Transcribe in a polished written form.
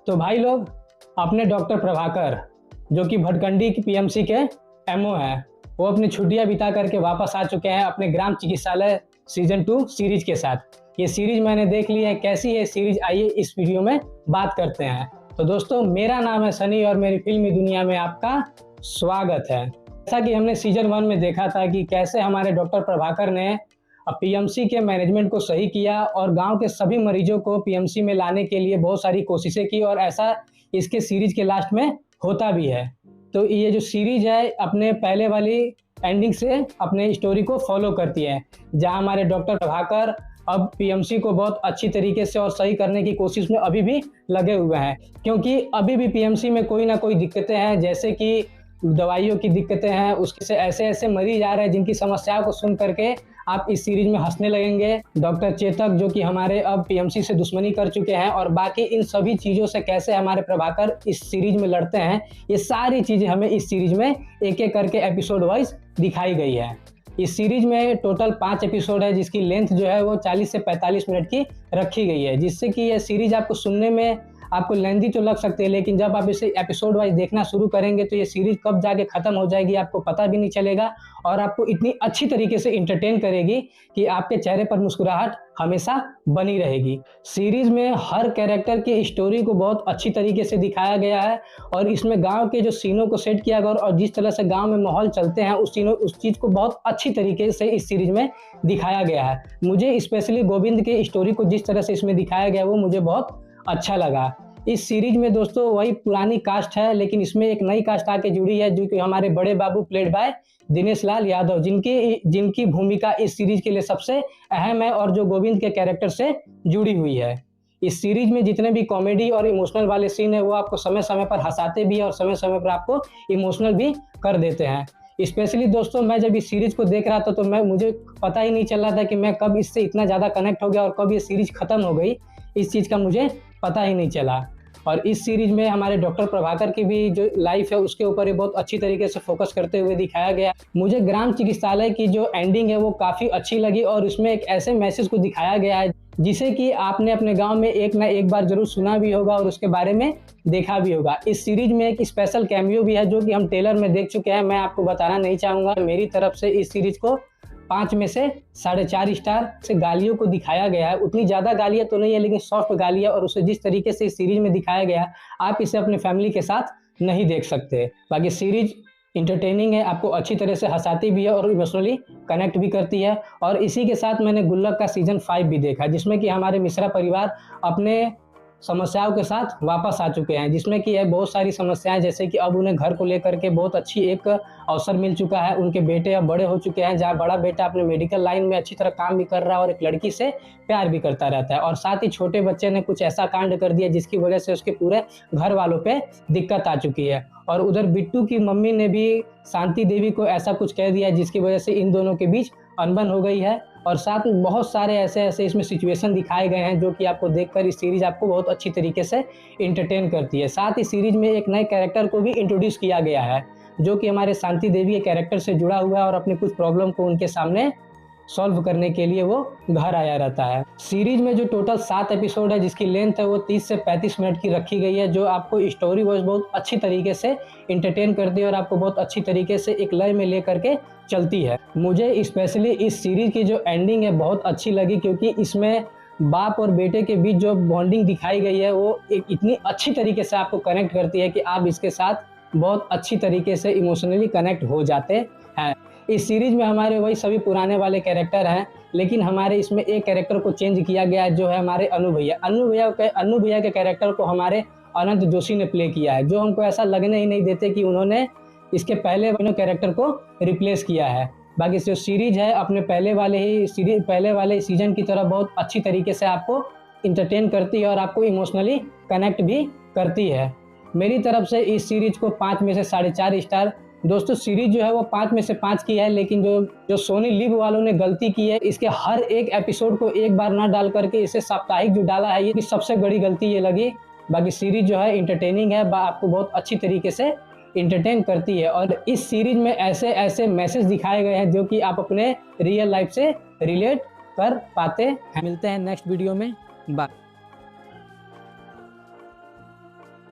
तो भाई लोग, अपने डॉक्टर प्रभाकर जो कि भटकंडी की पीएमसी के एमओ हैं, वो अपनी छुट्टियां बिता करके वापस आ चुके हैं अपने ग्राम चिकित्सालय सीजन 2 सीरीज के साथ। ये सीरीज मैंने देख ली है, कैसी है सीरीज, आइए इस वीडियो में बात करते हैं। तो दोस्तों, मेरा नाम है सनी और मेरी फिल्मी दुनिया में आपका स्वागत है। जैसा कि हमने सीजन 1 में देखा था कि कैसे हमारे डॉक्टर प्रभाकर ने पीएमसी के मैनेजमेंट को सही किया और गांव के सभी मरीजों को पीएमसी में लाने के लिए बहुत सारी कोशिशें की, और ऐसा इसके सीरीज के लास्ट में होता भी है। तो ये जो सीरीज है अपने पहले वाली एंडिंग से अपने स्टोरी को फॉलो करती है, जहां हमारे डॉक्टर प्रभाकर अब पीएमसी को बहुत अच्छी तरीके से और सही करने की कोशिश में अभी भी लगे हुए हैं, क्योंकि अभी भी पीएमसी में कोई ना कोई दिक्कतें हैं, जैसे कि दवाइयों की दिक्कतें हैं। उसके से ऐसे ऐसे मरीज आ रहे हैं जिनकी समस्याओं को सुन करके आप इस सीरीज में हंसने लगेंगे। डॉक्टर चेतक जो कि हमारे अब पीएमसी से दुश्मनी कर चुके हैं, और बाकी इन सभी चीज़ों से कैसे हमारे प्रभाकर इस सीरीज में लड़ते हैं, ये सारी चीज़ें हमें इस सीरीज में एक एक करके एपिसोड वाइज दिखाई गई है। इस सीरीज में टोटल 5 एपिसोड है, जिसकी लेंथ जो है वो 40 से 45 मिनट की रखी गई है, जिससे कि यह सीरीज आपको सुनने में आपको लेंथी तो लग सकती है, लेकिन जब आप इसे एपिसोड वाइज देखना शुरू करेंगे तो ये सीरीज कब जाके खत्म हो जाएगी आपको पता भी नहीं चलेगा, और आपको इतनी अच्छी तरीके से इंटरटेन करेगी कि आपके चेहरे पर मुस्कुराहट हमेशा बनी रहेगी। सीरीज में हर कैरेक्टर की स्टोरी को बहुत अच्छी तरीके से दिखाया गया है, और इसमें गांव के जो सीनों को सेट किया गया और जिस तरह से गांव में माहौल चलते हैं उस चीज़ को बहुत अच्छी तरीके से इस सीरीज में दिखाया गया है। मुझे स्पेशली गोविंद के स्टोरी को जिस तरह से इसमें दिखाया गया वो मुझे बहुत अच्छा लगा। इस सीरीज में दोस्तों वही पुरानी कास्ट है, लेकिन इसमें एक नई कास्ट आके जुड़ी है, जो कि हमारे बड़े बाबू प्लेड बाय दिनेश लाल यादव, जिनकी भूमिका इस सीरीज के लिए सबसे अहम है और जो गोविंद के कैरेक्टर से जुड़ी हुई है। इस सीरीज में जितने भी कॉमेडी और इमोशनल वाले सीन है वो आपको समय समय पर हंसाते भी है और समय समय पर आपको इमोशनल भी कर देते हैं। स्पेशली दोस्तों, मैं जब इस सीरीज को देख रहा था तो मुझे पता ही नहीं चल रहा था कि मैं कब इससे इतना ज़्यादा कनेक्ट हो गया और कब ये सीरीज खत्म हो गई, इस चीज़ का मुझे पता ही नहीं चला। और इस सीरीज में हमारे डॉक्टर प्रभाकर की भी जो लाइफ है उसके ऊपर ये बहुत अच्छी तरीके से फोकस करते हुए दिखाया गया। मुझे ग्राम चिकित्सालय की जो एंडिंग है वो काफ़ी अच्छी लगी, और उसमें एक ऐसे मैसेज को दिखाया गया है जिसे कि आपने अपने गांव में एक ना एक बार जरूर सुना भी होगा और उसके बारे में देखा भी होगा। इस सीरीज में एक स्पेशल कैमियो भी है जो कि हम ट्रेलर में देख चुके हैं, मैं आपको बताना नहीं चाहूँगा। मेरी तरफ से इस सीरीज को 5 में से 4.5 स्टार से गालियों को दिखाया गया है। उतनी ज़्यादा गालियाँ तो नहीं है, लेकिन सॉफ्ट गालियाँ, और उसे जिस तरीके से इस सीरीज में दिखाया गया आप इसे अपने फैमिली के साथ नहीं देख सकते। बाकी सीरीज इंटरटेनिंग है, आपको अच्छी तरह से हंसाती भी है और इमोशनली कनेक्ट भी करती है। और इसी के साथ मैंने गुल्लक का सीजन 5 भी देखा, जिसमें कि हमारे मिश्रा परिवार अपने समस्याओं के साथ वापस आ चुके हैं, जिसमें कि बहुत सारी समस्याएं, जैसे कि अब उन्हें घर को लेकर के बहुत अच्छी एक अवसर मिल चुका है। उनके बेटे अब बड़े हो चुके हैं, जहां बड़ा बेटा अपने मेडिकल लाइन में अच्छी तरह काम भी कर रहा है और एक लड़की से प्यार भी करता रहता है, और साथ ही छोटे बच्चे ने कुछ ऐसा कांड कर दिया जिसकी वजह से उसके पूरे घर वालों पे दिक्कत आ चुकी है। और उधर बिट्टू की मम्मी ने भी शांति देवी को ऐसा कुछ कह दिया जिसकी वजह से इन दोनों के बीच अनबन हो गई है। और साथ में बहुत सारे ऐसे ऐसे इसमें सिचुएशन दिखाए गए हैं जो कि आपको देखकर इस सीरीज आपको बहुत अच्छी तरीके से इंटरटेन करती है। साथ ही सीरीज में एक नए कैरेक्टर को भी इंट्रोड्यूस किया गया है, जो कि हमारे शांति देवी के कैरेक्टर से जुड़ा हुआ है और अपनी कुछ प्रॉब्लम को उनके सामने सॉल्व करने के लिए वो घर आया रहता है। सीरीज में जो टोटल 7 एपिसोड है, जिसकी लेंथ है वो 30 से 35 मिनट की रखी गई है, जो आपको स्टोरी वाइज बहुत अच्छी तरीके से इंटरटेन करती है और आपको बहुत अच्छी तरीके से एक लय में लेकर के चलती है। मुझे स्पेशली इस सीरीज की जो एंडिंग है बहुत अच्छी लगी, क्योंकि इसमें बाप और बेटे के बीच जो बॉन्डिंग दिखाई गई है वो एक इतनी अच्छी तरीके से आपको कनेक्ट करती है कि आप इसके साथ बहुत अच्छी तरीके से इमोशनली कनेक्ट हो जाते हैं। इस सीरीज में हमारे वही सभी पुराने वाले कैरेक्टर हैं, लेकिन हमारे इसमें एक कैरेक्टर को चेंज किया गया है, जो है हमारे अनु भैया के कैरेक्टर को हमारे अनंत जोशी ने प्ले किया है, जो हमको ऐसा लगने ही नहीं देते कि उन्होंने इसके पहले कैरेक्टर को रिप्लेस किया है। बाकी जो सीरीज है अपने पहले वाले सीजन की तरह बहुत अच्छी तरीके से आपको इंटरटेन करती है और आपको इमोशनली कनेक्ट भी करती है। मेरी तरफ से इस सीरीज को 5 में से 4.5 स्टार। दोस्तों, सीरीज जो है वो 5 में से 5 की है, लेकिन जो सोनी लिव वालों ने गलती की है, इसके हर एक एपिसोड को एक बार ना डाल करके इसे साप्ताहिक जो डाला है, ये सबसे बड़ी गलती ये लगी। बाकी सीरीज जो है इंटरटेनिंग है, आपको बहुत अच्छी तरीके से इंटरटेन करती है, और इस सीरीज में ऐसे ऐसे मैसेज दिखाए गए हैं जो कि आप अपने रियल लाइफ से रिलेट कर पाते हैं। मिलते हैं नेक्स्ट वीडियो में, बाय।